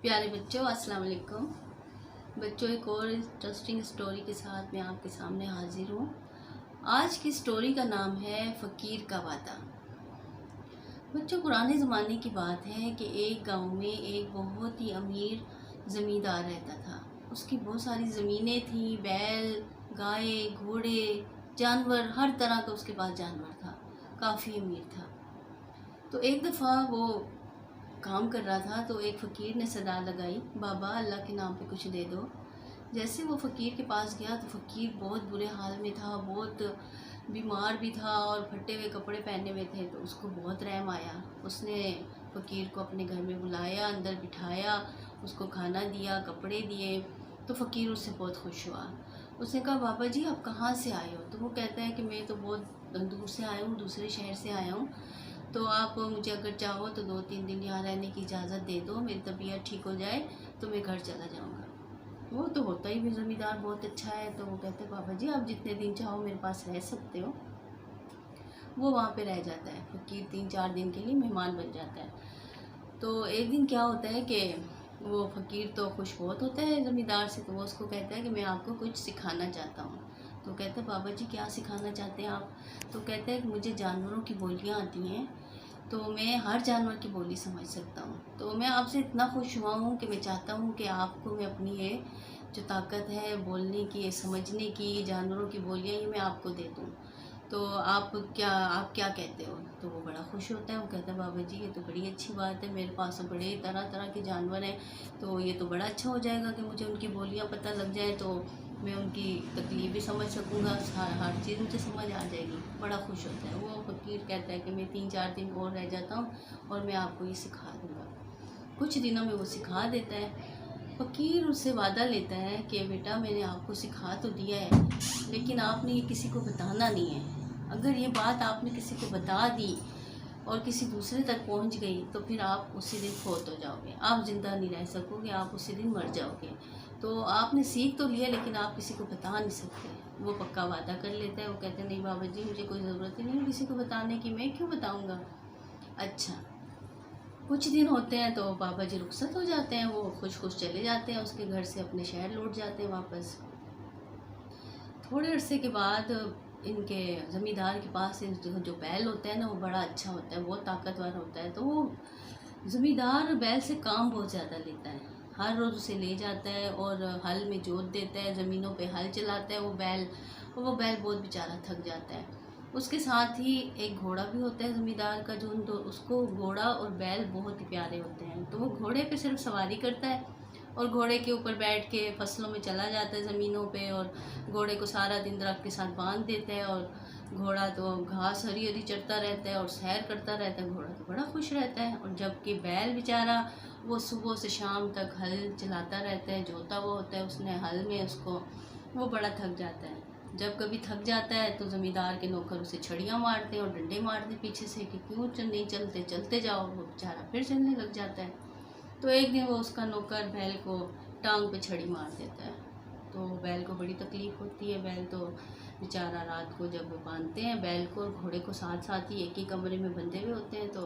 प्यारे बच्चों, अस्सलाम वालेकुम। बच्चों, एक और इंटरेस्टिंग स्टोरी के साथ मैं आपके सामने हाजिर हूँ। आज की स्टोरी का नाम है फ़कीर का वादा। बच्चों, पुराने ज़माने की बात है कि एक गांव में एक बहुत ही अमीर ज़मींदार रहता था। उसकी बहुत सारी ज़मीनें थीं, बैल, गाय, घोड़े, जानवर, हर तरह का उसके पास जानवर था। काफ़ी अमीर था। तो एक दफ़ा वो काम कर रहा था तो एक फ़कीर ने सदा लगाई, बाबा अल्लाह के नाम पे कुछ दे दो। जैसे वो फ़कीर के पास गया तो फ़कीर बहुत बुरे हाल में था, बहुत बीमार भी था और फटे हुए कपड़े पहने हुए थे। तो उसको बहुत रहम आया। उसने फ़कीर को अपने घर में बुलाया, अंदर बिठाया, उसको खाना दिया, कपड़े दिए। तो फ़कीर उससे बहुत खुश हुआ। उसने कहा, बाबा जी आप कहाँ से आए हो? तो वो कहता है कि मैं तो बहुत दूर से आया हूँ, दूसरे शहर से आया हूँ। तो आप मुझे अगर चाहो तो 2-3 दिन यहाँ रहने की इजाज़त दे दो, मेरी तबीयत ठीक हो जाए तो मैं घर चला जाऊँगा। वो तो होता ही भी ज़मींदार बहुत अच्छा है। तो वो कहते हैं, बाबा जी आप जितने दिन चाहो मेरे पास रह सकते हो। वो वहाँ पे रह जाता है। फ़कीर 3-4 दिन के लिए मेहमान बन जाता है। तो एक दिन क्या होता है कि वो फ़कीर तो खुश बहुत होता है ज़मींदार से। तो वो उसको कहता है कि मैं आपको कुछ सिखाना चाहता हूँ। तो कहते हैं, बाबा जी क्या सिखाना चाहते हैं आप? तो कहते हैं कि मुझे जानवरों की बोलियाँ आती हैं, तो मैं हर जानवर की बोली समझ सकता हूँ। तो मैं आपसे इतना खुश हुआ हूँ कि मैं चाहता हूँ कि आपको मैं अपनी ये जो ताकत है बोलने की, समझने की, जानवरों की बोलियाँ, ये मैं आपको दे दूँ। तो आप क्या कहते हो? तो वो बड़ा खुश होता है। वो कहता है, बाबा जी ये तो बड़ी अच्छी बात है, मेरे पास तो बड़े तरह तरह के जानवर हैं, तो ये तो बड़ा अच्छा हो जाएगा कि मुझे उनकी बोलियाँ पता लग जाए, तो मैं उनकी तकलीफ भी समझ सकूँगा, हर चीज़ मुझे समझ आ जाएगी। बड़ा खुश होता है। वो फ़कीर कहता है कि मैं 3-4 दिन और रह जाता हूँ और मैं आपको ये सिखा दूँगा। कुछ दिनों में वो सिखा देता है। फ़कीर उससे वादा लेता है कि बेटा मैंने आपको सिखा तो दिया है, लेकिन आपने ये किसी को बताना नहीं है। अगर ये बात आपने किसी को बता दी और किसी दूसरे तक पहुंच गई तो फिर आप उसी दिन फौत हो जाओगे, आप ज़िंदा नहीं रह सकोगे, आप उसी दिन मर जाओगे। तो आपने सीख तो लिया लेकिन आप किसी को बता नहीं सकते। वो पक्का वादा कर लेता है। वो कहते हैं, नहीं बाबा जी मुझे कोई ज़रूरत ही नहीं है किसी को बताने की, मैं क्यों बताऊँगा। अच्छा, कुछ दिन होते हैं तो बाबा जी रुखसत हो जाते हैं। वो खुश खुश चले जाते हैं उसके घर से, अपने शहर लौट जाते हैं वापस। थोड़े अरसे के बाद इनके ज़मींदार के पास जो बैल होता है ना, वो बड़ा अच्छा होता है, बहुत ताकतवर होता है। तो वो ज़मींदार बैल से काम बहुत ज़्यादा लेता है। हर रोज़ उसे ले जाता है और हल में जोत देता है, ज़मीनों पे हल चलाता है वो बैल। और वो बैल बहुत बेचारा थक जाता है। उसके साथ ही एक घोड़ा भी होता है ज़मींदार का, जो तो उसको घोड़ा और बैल बहुत ही प्यारे होते हैं। तो वो घोड़े पे सिर्फ सवारी करता है और घोड़े के ऊपर बैठ के फसलों में चला जाता है ज़मीनों पे, और घोड़े को सारा दिन दरख्त के साथ बांध देता है और घोड़ा तो घास हरी हरी चरता रहता है और सैर करता रहता है। घोड़ा तो बड़ा खुश रहता है। और जबकि बैल बेचारा वो सुबह से शाम तक हल चलाता रहता है, जोता हुआ होता है उसने हल में उसको, वो बड़ा थक जाता है। जब कभी थक जाता है तो ज़मींदार के नौकर उसे छड़ियाँ मारते हैं और डंडे मारते हैं पीछे से कि क्यों नहीं चलते, चलते जाओ। वो बेचारा फिर चलने लग जाता है। तो एक दिन वो उसका नौकर बैल को टांग पे छड़ी मार देता है। तो बैल को बड़ी तकलीफ़ होती है। बैल तो बेचारा रात को जब बांधते हैं बैल को और घोड़े को साथ साथ ही एक ही कमरे में बंधे हुए होते हैं, तो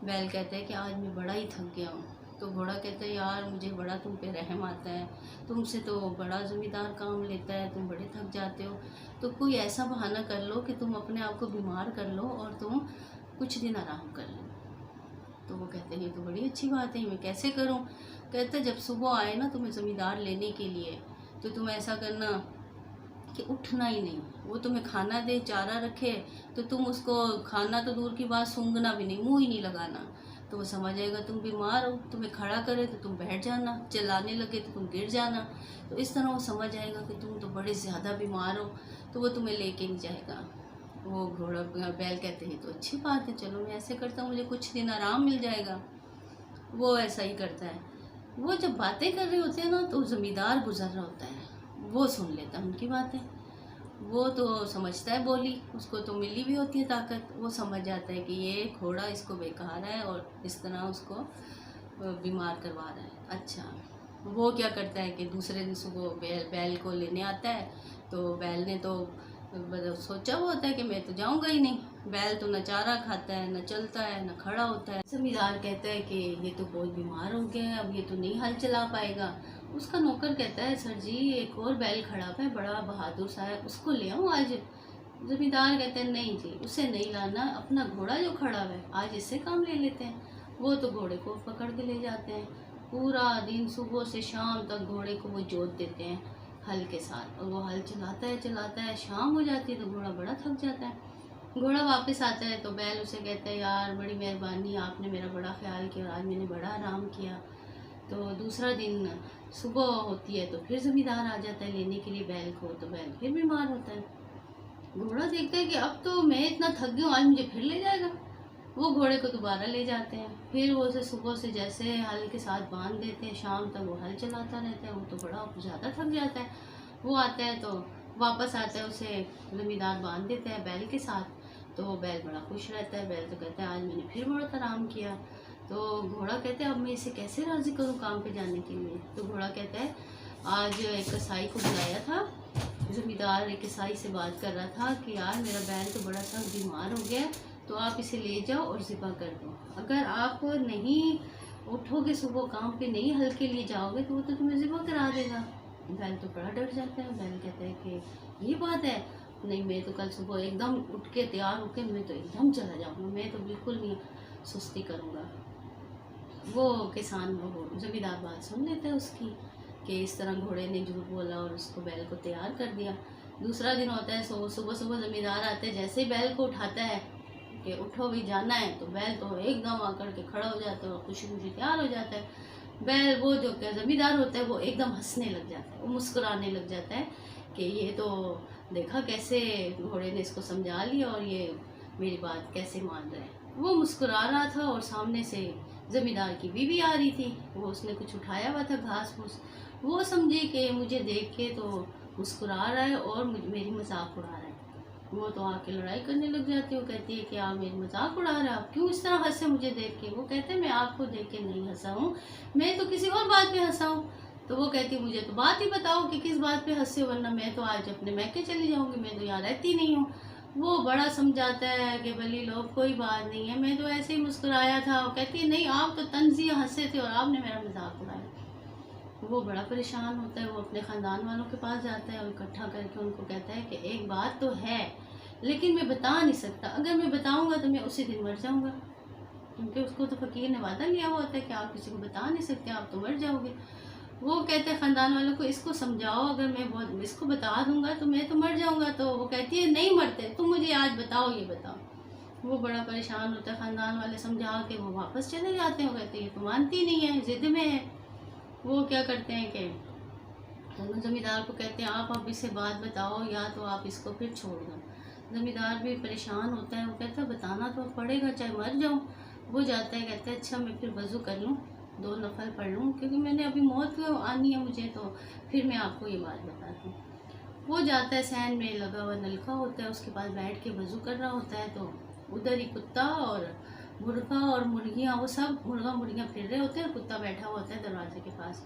बैल कहता है कि आज मैं बड़ा ही थक गया हूँ। तो घोड़ा कहता है, यार मुझे बड़ा तुम पे रहम आता है, तुमसे तो बड़ा ज़मींदार काम लेता है, तुम बड़े थक जाते हो, तो कोई ऐसा बहाना कर लो कि तुम अपने आप को बीमार कर लो और तुम कुछ दिन आराम कर लो। तो वो कहते हैं, ये तो बड़ी अच्छी बात है, मैं कैसे करूं? कहते जब सुबह आए ना तुम्हें ज़मींदार लेने के लिए, तो तुम ऐसा करना कि उठना ही नहीं। वो तुम्हें खाना दे, चारा रखे, तो तुम उसको खाना तो दूर की बात, सूंघना भी नहीं, मुंह ही नहीं लगाना। तो वो समझ आएगा तुम बीमार हो। तुम्हें खड़ा करे तो तुम बैठ जाना, चिल्लाने लगे तो तुम गिर जाना। तो इस तरह वो समझ आएगा कि तुम तो बड़े ज़्यादा बीमार हो, तो वो तुम्हें लेके नहीं जाएगा। वो घोड़ा बैल कहते हैं तो अच्छी बात है, चलो मैं ऐसे करता हूँ, मुझे कुछ दिन आराम मिल जाएगा। वो ऐसा ही करता है। वो जब बातें कर रहे होते हैं ना, तो ज़मींदार गुजर रहा होता है, वो सुन लेता है उनकी बातें। वो तो समझता है बोली, उसको तो मिली भी होती है ताकत। वो समझ जाता है कि ये घोड़ा इसको बेकार है और इस तरह उसको बीमार करवा रहा है। अच्छा, वो क्या करता है कि दूसरे दिन सुबह बैल को लेने आता है। तो बैल ने तो मतलब सोचा हुआ होता है कि मैं तो जाऊंगा ही नहीं, बैल तो न चारा खाता है, न चलता है, न खड़ा होता है। जमींदार कहता है कि ये तो बहुत बीमार हो गया है, अब ये तो नहीं हल चला पाएगा। उसका नौकर कहता है सर जी एक और बैल खड़ा है, बड़ा बहादुर सा है, उसको ले आऊँ आज। जमींदार कहते हैं नहीं जी, उसे नहीं लाना, अपना घोड़ा जो खड़ा है आज इससे काम ले लेते हैं। वो तो घोड़े को पकड़ के ले जाते हैं। पूरा दिन सुबह से शाम तक घोड़े को वो जोत देते हैं हल के साथ, और वो हल चलाता है, शाम हो जाती है तो घोड़ा बड़ा थक जाता है। घोड़ा वापस आता है तो बैल उसे कहता है यार बड़ी मेहरबानी, आपने मेरा बड़ा ख्याल किया और आज मैंने बड़ा आराम किया। तो दूसरा दिन सुबह होती है तो फिर जमींदार आ जाता है लेने के लिए बैल को, तो बैल फिर बीमार होता है। घोड़ा देखता है कि अब तो मैं इतना थक गया हूँ, आज मुझे फिर ले जाएगा। वो घोड़े को दोबारा ले जाते हैं, फिर वो उसे सुबह से जैसे हल के साथ बांध देते हैं, शाम तक वो हल चलाता रहता है। वो तो बड़ा ज़्यादा थक जाता है। वो आता है तो वापस आता है, उसे जमींदार बांध देता है बैल के साथ। तो बैल बड़ा खुश रहता है। बैल तो कहता है आज मैंने फिर बहुत आराम किया। तो घोड़ा कहता है अब मैं इसे कैसे राज़ी करूँ काम पे जाने के लिए। तो घोड़ा कहता है आज एक कसाई को बुलाया था, जमींदार एक कसाई से बात कर रहा था कि यार मेरा बैल तो बड़ा सा बीमार हो गया, तो आप इसे ले जाओ और ज़िबा कर दो। अगर आप नहीं उठोगे सुबह काम पे नहीं हल के लिए जाओगे तो वो तो तुम्हें ज़िबा करा देगा। बैल तो बड़ा डर जाता है। बैल कहता है कि ये बात है, नहीं मैं तो कल सुबह एकदम उठ के तैयार होकर मैं तो एकदम चला जाऊँगा, मैं तो बिल्कुल नहीं सुस्ती करूँगा। वो किसान वो जमींदार बात सुन लेता है उसकी कि इस तरह घोड़े ने झूठ बोला और उसको बैल को तैयार कर दिया। दूसरा दिन होता है, सुबह सुबह जमींदार आते हैं, जैसे ही बैल को उठाता है कि उठो भी जाना है, तो बैल तो एकदम आकर के खड़ा हो जाता है और खुशी खुशी तैयार हो जाता है। बैल वो जो क्या जमींदार होता है वो एकदम हंसने लग जाता है, वो मुस्कुराने लग जाता है कि ये तो देखा कैसे घोड़े ने इसको समझा लिया और ये मेरी बात कैसे मान रहा है। वो मुस्कुरा रहा था और सामने से जमींदार की बीवी आ रही थी। वो उसने कुछ उठाया हुआ था घास फूस। वो समझी कि मुझे देख के तो मुस्कुरा रहा है और मेरी मजाक उड़ा रहा है। वो तो आके लड़ाई करने लग जाती है। वो कहती है कि आप मेरी मजाक उड़ा रहे हैं, आप क्यों इस तरह हंसे मुझे देख के। वो कहते हैं मैं आपको देख के नहीं हंसा हूँ, मैं तो किसी और बात पे हंसा हूँ। तो वो कहती मुझे तो बात ही बताओ कि किस बात पे हंसे, वरना मैं तो आज अपने मैके चली जाऊँगी, मैं तो यहाँ रहती नहीं हूँ। वो बड़ा समझाता है कि भली लोग कोई बात नहीं है, मैं तो ऐसे ही मुस्कुराया था। वो कहती है नहीं आप तो तंजिया हंसे थे और आपने मेरा मजाक उड़ाया। वो बड़ा परेशान होता है। वो अपने ख़ानदान वालों के पास जाता है और इकट्ठा करके उनको कहता है कि एक बात तो है लेकिन मैं बता नहीं सकता, अगर मैं बताऊंगा तो मैं उसी दिन मर जाऊंगा, क्योंकि उसको तो फ़कीर ने वादा लिया हुआ होता है कि आप किसी को बता नहीं सकते, आप तो मर जाओगे। वो कहते हैं ख़ानदान वालों को इसको समझाओ, अगर मैं बहुत इसको बता दूंगा तो मैं तो मर जाऊंगा। तो वो कहती है नहीं मरते, तुम मुझे आज बताओ, ये बताओ। वो बड़ा परेशान होता है। ख़ानदान वाले समझा के वो वापस चले जाते हैं। वो कहते हैं ये तो मानती नहीं है, ज़िद में है। वो क्या करते हैं कि जमींदार को कहते हैं आप अब इसे बात बताओ या तो आप इसको फिर छोड़ दो। जमींदार भी परेशान होता है। वो कहता है बताना तो पड़ेगा चाहे मर जाऊँ। वो जाता है, कहता है अच्छा मैं फिर वज़ू कर लूँ, 2 नफल पढ़ लूँ, क्योंकि मैंने अभी मौत आनी है मुझे, तो फिर मैं आपको ये बात बताती हूँ। वो जाता है, सैन में लगा हुआ नलका होता है, उसके पास बैठ के वज़ू कर रहा होता है। तो उधर ही कुत्ता और मुर्गा और मुर्गियाँ, वो सब मुर्गा मुर्गियाँ फिर रहे होते हैं, कुत्ता बैठा हुआ होता है दरवाजे के पास।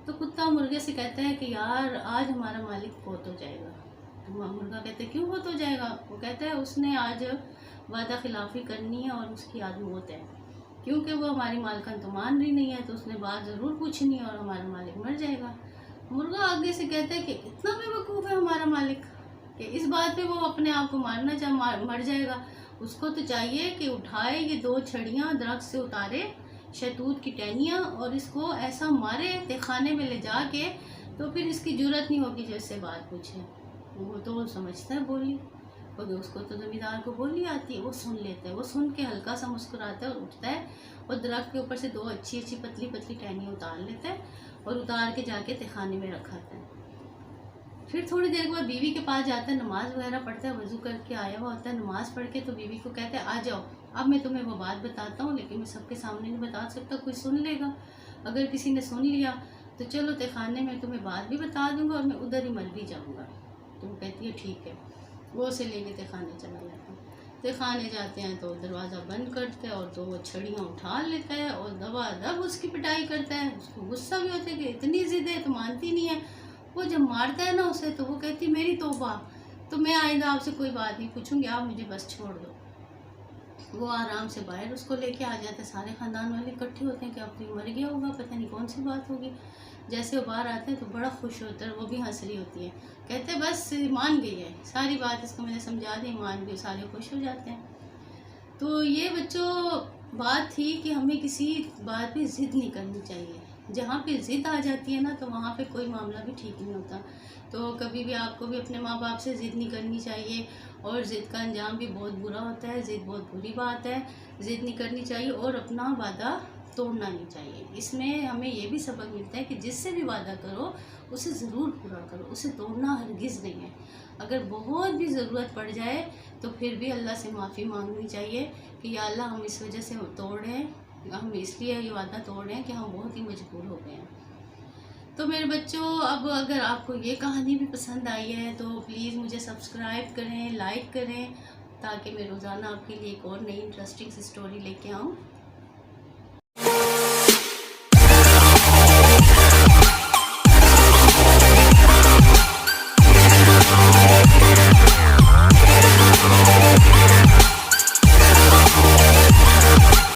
तो कुत्ता मुर्गे से कहता है कि यार आज हमारा मालिक फौत हो जाएगा। तो मुर्गा कहते हैं क्यों फौत हो जाएगा। वो कहता है उसने आज वादा खिलाफ़ी करनी है और उसकी आज मौत है, क्योंकि वो हमारी मालकन तो मान रही नहीं है, तो उसने बात ज़रूर पूछनी है और हमारा मालिक मर जाएगा। मुर्गा आगे से कहता है कि इतना बेवकूफ़ है हमारा मालिक कि इस बात पे वो अपने आप को मारना चाहे मर जाएगा। उसको तो चाहिए कि उठाए ये 2 छड़ियाँ दरख्त से उतारे, शहतूत की टहनियाँ, और इसको ऐसा मारे तहखाने में ले जाके, तो फिर इसकी जरूरत नहीं होगी जो इससे बात पूछे। वो तो समझता है बोली, और उसको तो ज़मींदार को बोली आती है। वो सुन लेता है, वो सुन के हल्का सा मुस्कुराता है और उठता है और दरख्त के ऊपर से 2 अच्छी अच्छी पतली पतली टहनियाँ उतार लेता है और उतार के जाके तहखाने में रखाता है। फिर थोड़ी देर के बाद बीवी के पास जाता है, नमाज़ वगैरह पढ़ता है, वज़ू करके आया हुआ होता है। नमाज़ पढ़ के तो बीवी को कहता है आ जाओ, अब मैं तुम्हें वो बात बताता हूँ, लेकिन मैं सबके सामने नहीं बता सकता, कोई सुन लेगा। अगर किसी ने सुन लिया तो चलो तहखाने में तुम्हें बात भी बता दूँगा और मैं उधर ही मर भी जाऊँगा। तो वो कहती है ठीक है। वो उसे लेके तहखाने चला जाता है। तहखाने जाते हैं तो दरवाज़ा बंद करते हैं और 2 छड़ियाँ उठा लेता है और दबादब उसकी पिटाई करता है। उसको गुस्सा भी होता है कि इतनी ज़िद है तो मानती नहीं है। वो जब मारता है ना उसे, तो वो कहती मेरी तौबा, तो मैं आइंदा आपसे कोई बात नहीं पूछूंगी, आप मुझे बस छोड़ दो। वो आराम से बाहर उसको लेके आ जाते हैं। सारे ख़ानदान वाले इकट्ठे होते हैं कि अब तो ये मर गया होगा, पता नहीं कौन सी बात होगी। जैसे वो बाहर आते हैं तो बड़ा खुश होता है, वो भी हंस रही होती है। कहते हैं बस मान गई है, सारी बात इसको मैंने समझा दी, मान गई। सारे खुश हो जाते हैं। तो ये बच्चों बात थी कि हमें किसी बात पे ज़िद नहीं करनी चाहिए। जहाँ पे ज़िद आ जाती है ना तो वहाँ पे कोई मामला भी ठीक नहीं होता। तो कभी भी आपको भी अपने माँ बाप से ज़िद नहीं करनी चाहिए, और ज़िद का अंजाम भी बहुत बुरा होता है। ज़िद बहुत बुरी बात है, ज़िद नहीं करनी चाहिए और अपना वादा तोड़ना नहीं चाहिए। इसमें हमें ये भी सबक मिलता है कि जिससे भी वादा करो उसे ज़रूर पूरा करो, उसे तोड़ना हरगिज़ नहीं है। अगर बहुत भी ज़रूरत पड़ जाए तो फिर भी अल्लाह से माफ़ी मांगनी चाहिए कि या अल्लाह हम इस वजह से तोड़ रहे हैं, हम इसलिए ये वादा तोड़ रहे हैं कि हम बहुत ही मजबूर हो गए हैं। तो मेरे बच्चों, अब अगर आपको ये कहानी भी पसंद आई है तो प्लीज़ मुझे सब्सक्राइब करें, लाइक करें, ताकि मैं रोज़ाना आपके लिए एक और नई इंटरेस्टिंग सी स्टोरी लेके आऊँ।